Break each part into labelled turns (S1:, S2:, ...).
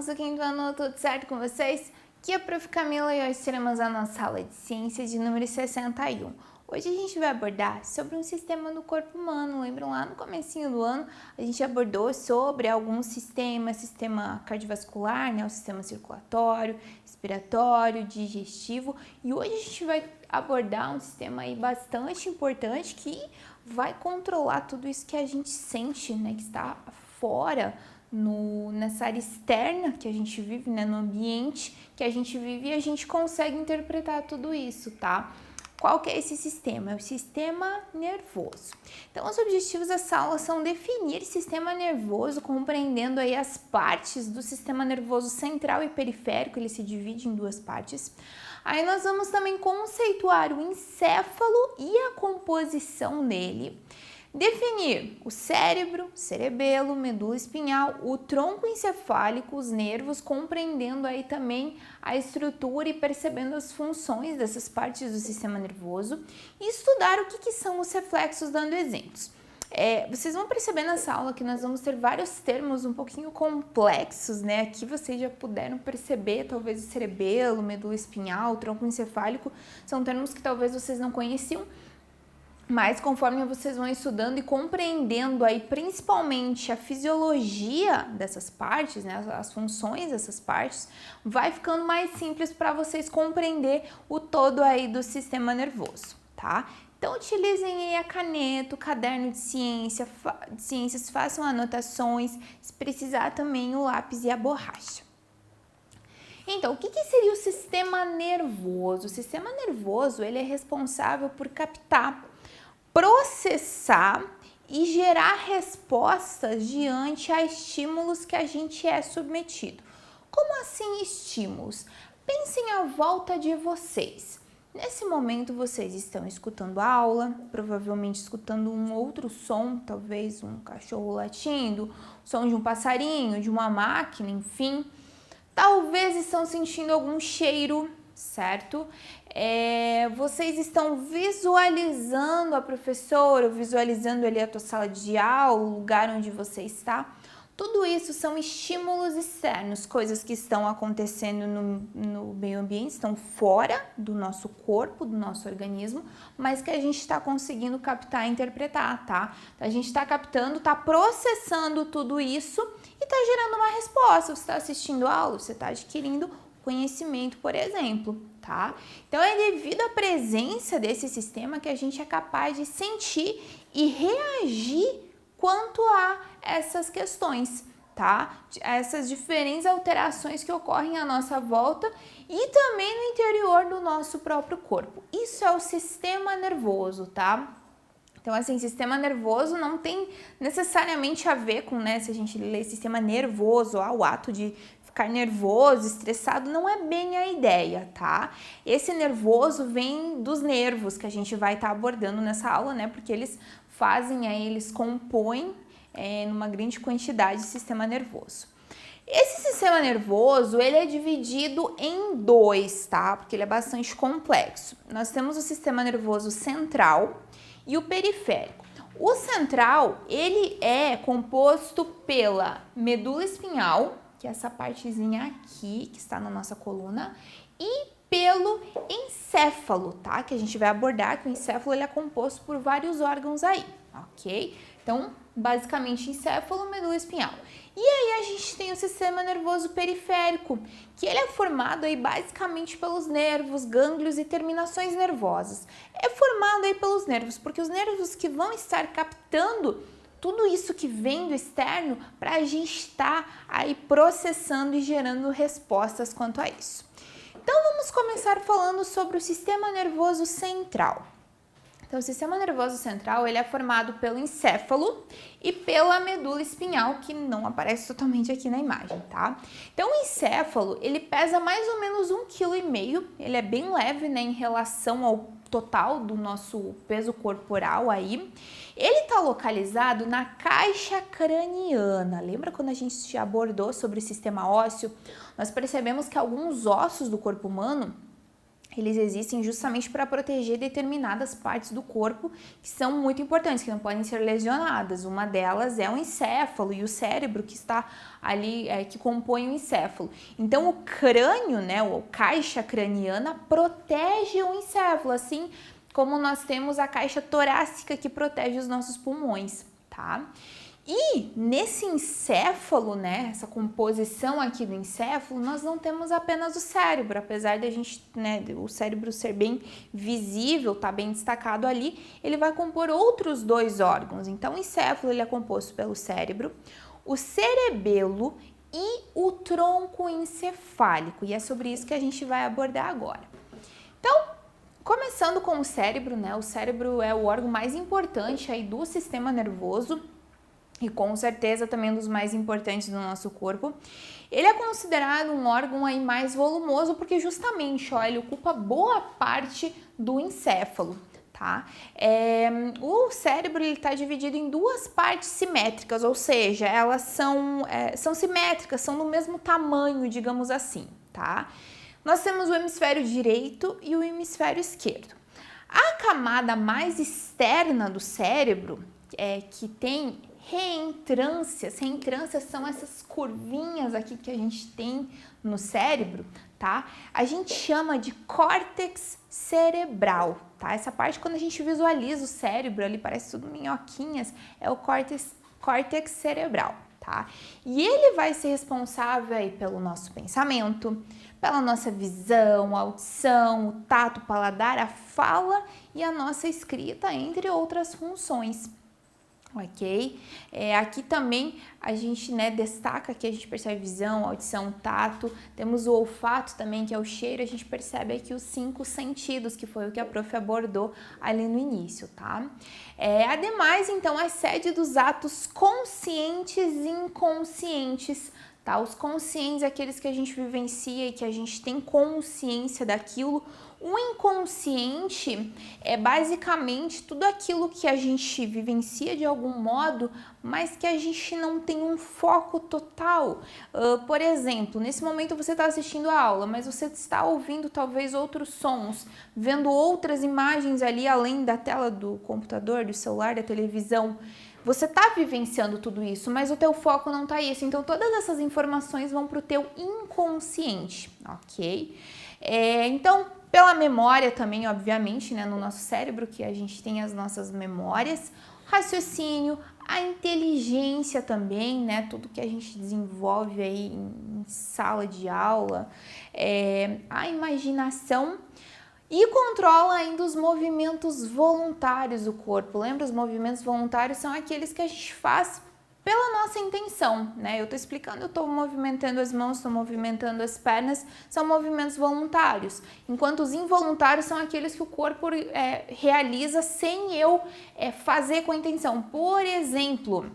S1: alunos do quinto ano, tudo certo com vocês? Aqui é a Prof. Camila e hoje teremos a nossa aula de ciência de número 61. Hoje a gente vai abordar sobre um sistema do corpo humano. Lembram lá no comecinho do ano a gente abordou sobre alguns sistemas, sistema cardiovascular, né, o sistema circulatório, respiratório, digestivo, e hoje a gente vai abordar um sistema aí bastante importante que vai controlar tudo isso que a gente sente, né, que está fora nessa área externa que a gente vive, né, no ambiente que a gente vive, e a gente consegue interpretar tudo isso, tá? Qual que é esse sistema? É o sistema nervoso. Então, os objetivos dessa aula são definir sistema nervoso, compreendendo aí as partes do sistema nervoso central e periférico, ele se divide em duas partes. Aí nós vamos também conceituar o encéfalo e a composição dele. Definir o cérebro, cerebelo, medula espinhal, o tronco encefálico, os nervos, compreendendo aí também a estrutura e percebendo as funções dessas partes do sistema nervoso, e estudar o que são os reflexos, dando exemplos. Vocês vão perceber nessa aula que nós vamos ter vários termos um pouquinho complexos, né? Aqui vocês já puderam perceber, talvez o cerebelo, medula espinhal, o tronco encefálico, são termos que talvez vocês não conheciam, mas conforme vocês vão estudando e compreendendo aí principalmente a fisiologia dessas partes, né, as funções dessas partes, vai ficando mais simples para vocês compreender o todo aí do sistema nervoso, tá? Então utilizem aí a caneta, o caderno de ciências, façam anotações, se precisar também o lápis e a borracha. Então, o que seria o sistema nervoso? O sistema nervoso, ele é responsável por captar, processar e gerar respostas diante a estímulos que a gente é submetido. Como assim estímulos? Pensem à volta de vocês. Nesse momento vocês estão escutando a aula, provavelmente escutando um outro som, talvez um cachorro latindo, o som de um passarinho, de uma máquina, enfim. Talvez estão sentindo algum cheiro, certo? Vocês estão visualizando a professora, visualizando ali a tua sala de aula, o lugar onde você está. Tudo isso são estímulos externos, coisas que estão acontecendo no meio ambiente, estão fora do nosso corpo, do nosso organismo, mas que a gente está conseguindo captar e interpretar, tá? A gente está captando, está processando tudo isso e está gerando uma resposta. Você está assistindo a aula, você está adquirindo conhecimento, por exemplo, tá? Então é devido à presença desse sistema que a gente é capaz de sentir e reagir quanto a essas questões, tá? Essas diferentes alterações que ocorrem à nossa volta e também no interior do nosso próprio corpo. Isso é o sistema nervoso, tá? Então, assim, sistema nervoso não tem necessariamente a ver com, né, se a gente lê sistema nervoso, o ato de ficar nervoso, estressado, não é bem a ideia, tá? Esse nervoso vem dos nervos que a gente vai estar abordando nessa aula, né, porque eles eles compõem numa grande quantidade de sistema nervoso. Esse sistema nervoso, ele é dividido em dois, tá? Porque ele é bastante complexo. Nós temos o sistema nervoso central e o periférico. O central, ele é composto pela medula espinhal, que é essa partezinha aqui, que está na nossa coluna, e pelo encéfalo, tá? Que a gente vai abordar, que o encéfalo ele é composto por vários órgãos aí, ok? Então, basicamente, encéfalo, medula espinhal. E aí a gente tem o sistema nervoso periférico, que ele é formado aí basicamente pelos nervos, gânglios e terminações nervosas. É formado aí pelos nervos, porque os nervos que vão estar captando tudo isso que vem do externo para a gente estar aí processando e gerando respostas quanto a isso. Então, vamos começar falando sobre o sistema nervoso central. Então, o sistema nervoso central, ele é formado pelo encéfalo e pela medula espinhal, que não aparece totalmente aqui na imagem, tá? Então, o encéfalo, ele pesa mais ou menos 1,5 kg, ele é bem leve, né, em relação ao total do nosso peso corporal aí. Ele está localizado na caixa craniana. Lembra quando a gente abordou sobre o sistema ósseo? Nós percebemos que alguns ossos do corpo humano, eles existem justamente para proteger determinadas partes do corpo que são muito importantes, que não podem ser lesionadas. Uma delas é o encéfalo e o cérebro que está ali, que compõe o encéfalo. Então, o crânio, né, ou caixa craniana, protege o encéfalo, assim como nós temos a caixa torácica que protege os nossos pulmões, tá? E nesse encéfalo, né, essa composição aqui do encéfalo, nós não temos apenas o cérebro, apesar de a gente, né, o cérebro ser bem visível, tá bem destacado ali, ele vai compor outros 2 órgãos. Então, o encéfalo ele é composto pelo cérebro, o cerebelo e o tronco encefálico, e é sobre isso que a gente vai abordar agora. Então, começando com o cérebro, né, o cérebro é o órgão mais importante aí do sistema nervoso, e com certeza também um dos mais importantes do nosso corpo. Ele é considerado um órgão aí mais volumoso porque justamente, ó, ele ocupa boa parte do encéfalo, tá? O cérebro está dividido em 2 partes simétricas, ou seja, elas são simétricas, são do mesmo tamanho, digamos assim, tá? Nós temos o hemisfério direito e o hemisfério esquerdo. A camada mais externa do cérebro, que tem reentrâncias são essas curvinhas aqui que a gente tem no cérebro, tá? A gente chama de córtex cerebral, tá? Essa parte quando a gente visualiza o cérebro ali, parece tudo minhoquinhas, é o córtex cerebral, tá? E ele vai ser responsável aí pelo nosso pensamento, pela nossa visão, audição, o tato, o paladar, a fala e a nossa escrita, entre outras funções. Ok? Aqui também a gente, né, destaca que a gente percebe visão, audição, tato, temos o olfato também, que é o cheiro, a gente percebe aqui os 5 sentidos, que foi o que a prof abordou ali no início, tá? Ademais, então, é sede dos atos conscientes e inconscientes, tá? Os conscientes, aqueles que a gente vivencia e que a gente tem consciência daquilo. O inconsciente é basicamente tudo aquilo que a gente vivencia de algum modo, mas que a gente não tem um foco total. Por exemplo, nesse momento você está assistindo a aula, mas você está ouvindo talvez outros sons, vendo outras imagens ali além da tela do computador, do celular, da televisão. Você está vivenciando tudo isso, mas o teu foco não está isso. Então, todas essas informações vão para o teu inconsciente, ok? Então, pela memória também, obviamente, né, no nosso cérebro, que a gente tem as nossas memórias, raciocínio, a inteligência também, né, tudo que a gente desenvolve aí em sala de aula, a imaginação e controla ainda os movimentos voluntários do corpo. Lembra, os movimentos voluntários são aqueles que a gente faz pela nossa intenção, né? Eu tô explicando, eu tô movimentando as mãos, tô movimentando as pernas, são movimentos voluntários. Enquanto os involuntários são aqueles que o corpo realiza sem eu fazer com a intenção. Por exemplo,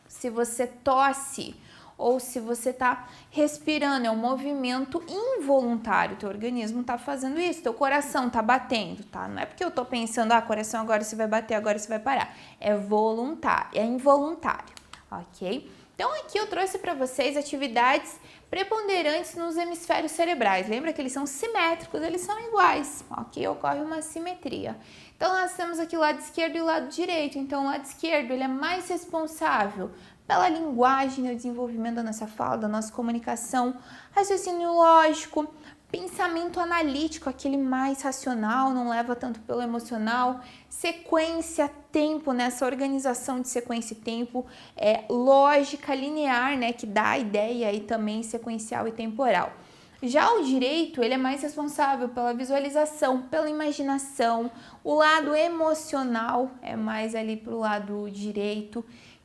S1: se você tosse ou se você tá respirando, é um movimento involuntário, teu organismo tá fazendo isso, teu coração tá batendo, tá? Não é porque eu tô pensando, coração agora você vai bater, agora você vai parar. É voluntário, é involuntário. Ok? Então aqui eu trouxe para vocês atividades preponderantes nos hemisférios cerebrais. Lembra que eles são simétricos, eles são iguais, ok? Ocorre uma simetria. Então nós temos aqui o lado esquerdo e o lado direito. Então o lado esquerdo ele é mais responsável pela linguagem, o desenvolvimento da nossa fala, da nossa comunicação, raciocínio lógico, pensamento analítico, aquele mais racional, não leva tanto pelo emocional, sequência, tempo, nessa organização de sequência e tempo, lógica linear, né, que dá a ideia aí também sequencial e temporal. Já o direito, ele é mais responsável pela visualização, pela imaginação, o lado emocional é mais ali pro lado direito,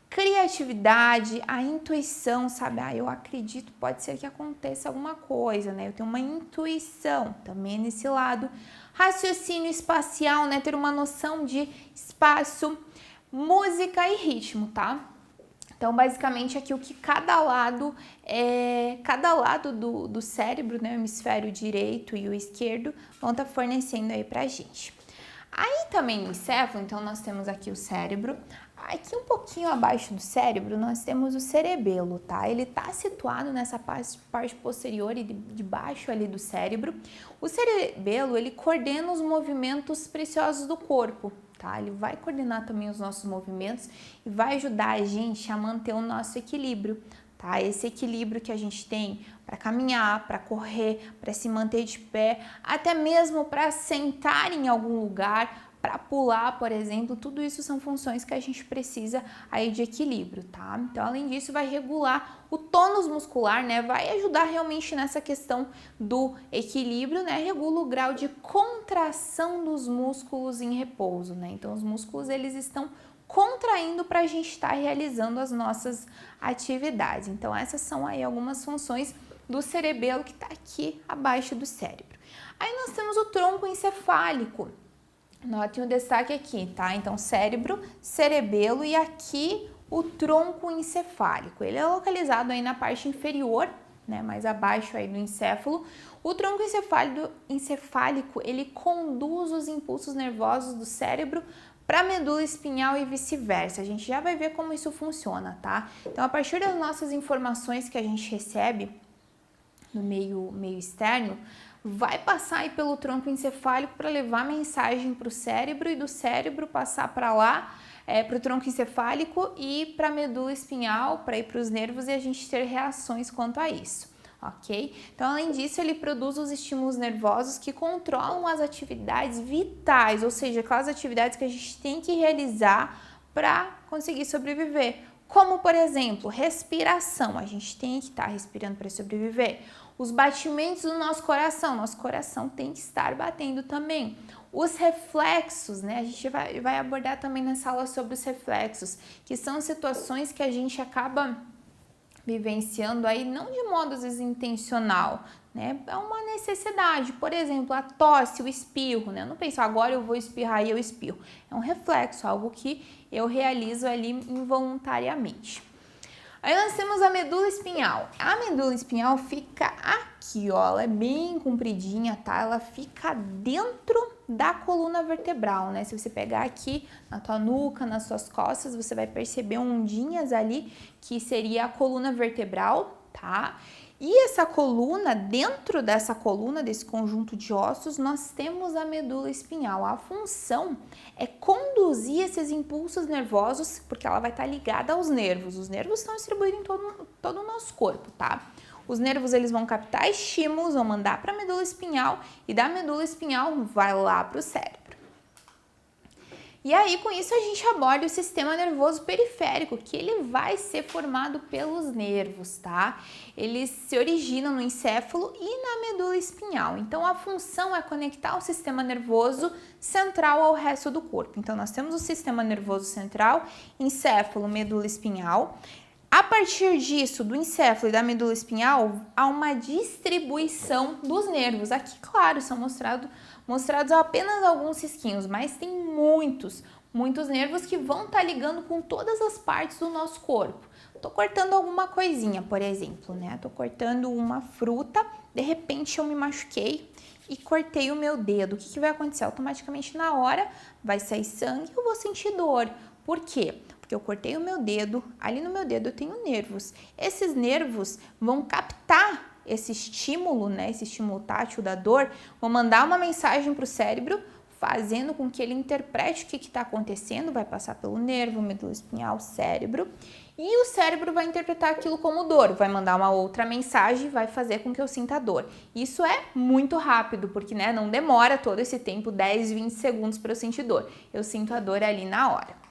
S1: criatividade, a intuição, sabe? Eu acredito, pode ser que aconteça alguma coisa, né? Eu tenho uma intuição também nesse lado. Raciocínio espacial, né? Ter uma noção de espaço, música e ritmo, tá? Então, basicamente, aqui o que cada lado do cérebro, né? O hemisfério direito e o esquerdo vão estar fornecendo aí pra gente. Aí também no encéfalo, então nós temos aqui o cérebro. Aqui um pouquinho abaixo do cérebro nós temos o cerebelo, tá? Ele tá situado nessa parte posterior e de baixo ali do cérebro. O cerebelo, ele coordena os movimentos preciosos do corpo, tá? Ele vai coordenar também os nossos movimentos e vai ajudar a gente a manter o nosso equilíbrio, tá? Esse equilíbrio que a gente tem para caminhar, para correr, para se manter de pé, até mesmo para sentar em algum lugar, para pular, por exemplo, tudo isso são funções que a gente precisa aí de equilíbrio, tá? Então, além disso, vai regular o tônus muscular, né? Vai ajudar realmente nessa questão do equilíbrio, né? Regula o grau de contração dos músculos em repouso, né? Então, os músculos, eles estão contraindo para a gente estar realizando as nossas atividades. Então, essas são aí algumas funções do cerebelo que está aqui abaixo do cérebro. Aí nós temos o tronco encefálico. Notem o destaque aqui, tá? Então, cérebro, cerebelo e aqui o tronco encefálico. Ele é localizado aí na parte inferior, né? Mais abaixo aí do encéfalo. O tronco encefálico, ele conduz os impulsos nervosos do cérebro para a medula espinhal e vice-versa. A gente já vai ver como isso funciona, tá? Então, a partir das nossas informações que a gente recebe no meio externo, vai passar aí pelo tronco encefálico para levar mensagem para o cérebro e do cérebro passar para lá, para o tronco encefálico e para a medula espinhal, para ir para os nervos e a gente ter reações quanto a isso, ok? Então, além disso, ele produz os estímulos nervosos que controlam as atividades vitais, ou seja, aquelas atividades que a gente tem que realizar para conseguir sobreviver. Como, por exemplo, respiração, a gente tem que estar respirando para sobreviver. Os batimentos do nosso coração tem que estar batendo também. Os reflexos, né? A gente vai abordar também nessa aula sobre os reflexos, que são situações que a gente acaba vivenciando aí, não de modo às vezes intencional, né? É uma necessidade. Por exemplo, a tosse, o espirro, né? Eu não penso, agora eu vou espirrar e eu espirro. É um reflexo, algo que eu realizo ali involuntariamente. Aí nós temos a medula espinhal. A medula espinhal fica aqui, ó, ela é bem compridinha, tá? Ela fica dentro da coluna vertebral, né? Se você pegar aqui na tua nuca, nas suas costas, você vai perceber ondinhas ali, que seria a coluna vertebral, tá? E essa coluna, dentro dessa coluna, desse conjunto de ossos, nós temos a medula espinhal. A função é conduzir esses impulsos nervosos, porque ela vai estar ligada aos nervos. Os nervos estão distribuídos em todo o nosso corpo, tá? Os nervos, eles vão captar estímulos, vão mandar para a medula espinhal e da medula espinhal vai lá para o cérebro. E aí, com isso, a gente aborda o sistema nervoso periférico, que ele vai ser formado pelos nervos, tá? Eles se originam no encéfalo e na medula espinhal. Então, a função é conectar o sistema nervoso central ao resto do corpo. Então, nós temos o sistema nervoso central, encéfalo, medula espinhal. A partir disso, do encéfalo e da medula espinhal, há uma distribuição dos nervos. Aqui, claro, são mostrados apenas alguns risquinhos, mas tem muitos nervos que vão estar ligando com todas as partes do nosso corpo. Tô cortando alguma coisinha, por exemplo, né? Tô cortando uma fruta, de repente eu me machuquei e cortei o meu dedo. O que vai acontecer? Automaticamente na hora vai sair sangue e eu vou sentir dor. Por quê? Porque eu cortei o meu dedo, ali no meu dedo eu tenho nervos. Esses nervos vão captar esse estímulo, né? Esse estímulo tátil da dor, vão mandar uma mensagem para o cérebro, fazendo com que ele interprete o que está acontecendo, vai passar pelo nervo, medula espinhal, cérebro, e o cérebro vai interpretar aquilo como dor, vai mandar uma outra mensagem, vai fazer com que eu sinta dor. Isso é muito rápido, porque né, não demora todo esse tempo, 10, 20 segundos para eu sentir dor. Eu sinto a dor ali na hora.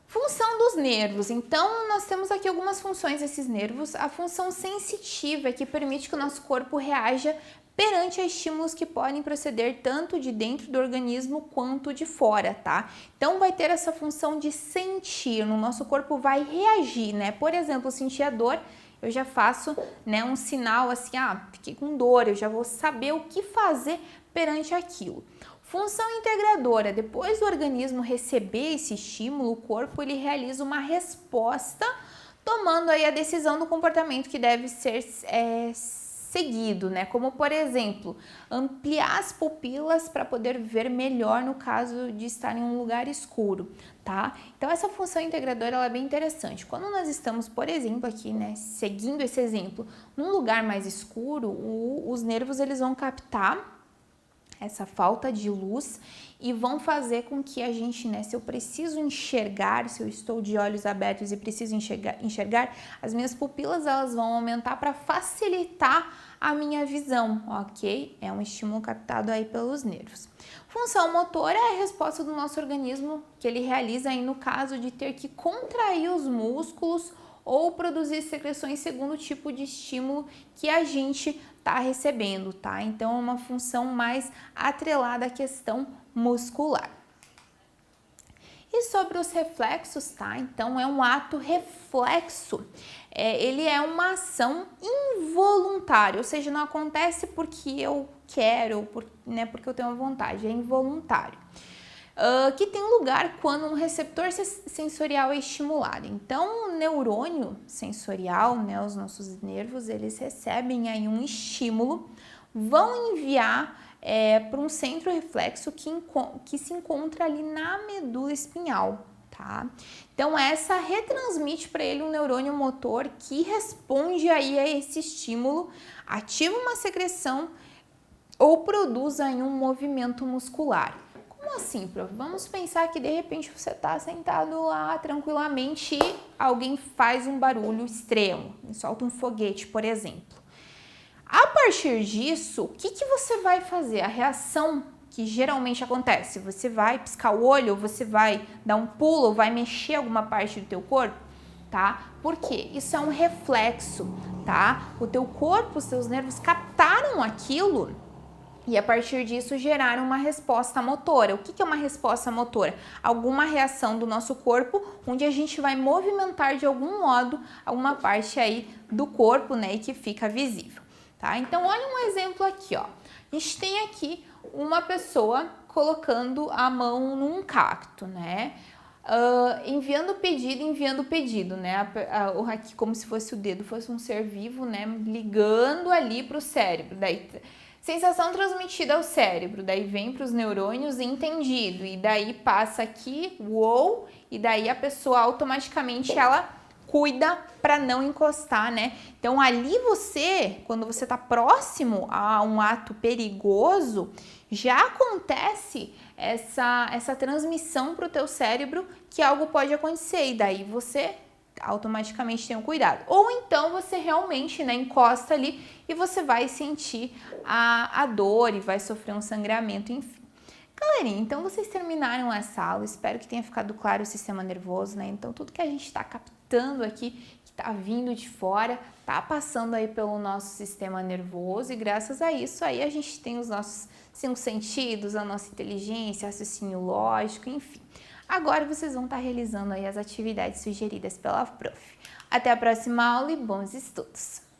S1: Função dos nervos. Então, nós temos aqui algumas funções desses nervos. A função sensitiva, que permite que o nosso corpo reaja perante a estímulos que podem proceder tanto de dentro do organismo quanto de fora, tá? Então, vai ter essa função de sentir, o nosso corpo vai reagir, né? Por exemplo, sentir a dor, eu já faço, né, um sinal assim, fiquei com dor, eu já vou saber o que fazer perante aquilo. Função integradora, depois do organismo receber esse estímulo, o corpo ele realiza uma resposta, tomando aí a decisão do comportamento que deve ser seguido, né? Como, por exemplo, ampliar as pupilas para poder ver melhor no caso de estar em um lugar escuro, tá? Então, essa função integradora ela é bem interessante. Quando nós estamos, por exemplo, aqui, né, seguindo esse exemplo, num lugar mais escuro, os nervos eles vão captar essa falta de luz e vão fazer com que a gente, né, se eu preciso enxergar, se eu estou de olhos abertos e preciso enxergar, as minhas pupilas elas vão aumentar para facilitar a minha visão, ok? É um estímulo captado aí pelos nervos. Função motora é a resposta do nosso organismo que ele realiza aí no caso de ter que contrair os músculos ou produzir secreções segundo o tipo de estímulo que a gente está recebendo, tá? Então, é uma função mais atrelada à questão muscular. E sobre os reflexos, tá? Então, é um ato reflexo. Ele é uma ação involuntária, ou seja, não acontece porque eu quero, porque eu tenho vontade, é involuntário. Que tem lugar quando um receptor sensorial é estimulado. Então, o neurônio sensorial, né, os nossos nervos, eles recebem aí um estímulo, vão enviar para um centro reflexo que se encontra ali na medula espinhal, tá? Então, essa retransmite para ele um neurônio motor que responde aí a esse estímulo, ativa uma secreção ou produz aí um movimento muscular. Como assim, prof? Vamos pensar que de repente você está sentado lá tranquilamente e alguém faz um barulho extremo, solta um foguete, por exemplo. A partir disso, o que você vai fazer? A reação que geralmente acontece, você vai piscar o olho, você vai dar um pulo, vai mexer alguma parte do teu corpo, tá? Por quê? Isso é um reflexo, tá? O teu corpo, os teus nervos captaram aquilo e a partir disso geraram uma resposta motora. O que é uma resposta motora? Alguma reação do nosso corpo onde a gente vai movimentar de algum modo alguma parte aí do corpo, né, e que fica visível, tá? Então, olha um exemplo aqui, ó. A gente tem aqui uma pessoa colocando a mão num cacto, né? Enviando pedido, né? Aqui como se fosse o dedo, fosse um ser vivo, né? Ligando ali para o cérebro. Daí sensação transmitida ao cérebro, daí vem para os neurônios entendido, e daí passa aqui, uou, e daí a pessoa automaticamente ela cuida para não encostar, né? Então ali quando você está próximo a um ato perigoso, já acontece essa transmissão para o teu cérebro que algo pode acontecer, e daí você automaticamente tenha cuidado. Ou então você realmente, né, encosta ali e você vai sentir a dor e vai sofrer um sangramento, enfim. Galerinha, então vocês terminaram essa aula, espero que tenha ficado claro o sistema nervoso, né? Então tudo que a gente está captando aqui, que está vindo de fora, tá passando aí pelo nosso sistema nervoso e graças a isso aí a gente tem os nossos 5 sentidos, a nossa inteligência, raciocínio lógico, enfim. Agora vocês vão estar realizando aí as atividades sugeridas pela prof. Até a próxima aula e bons estudos!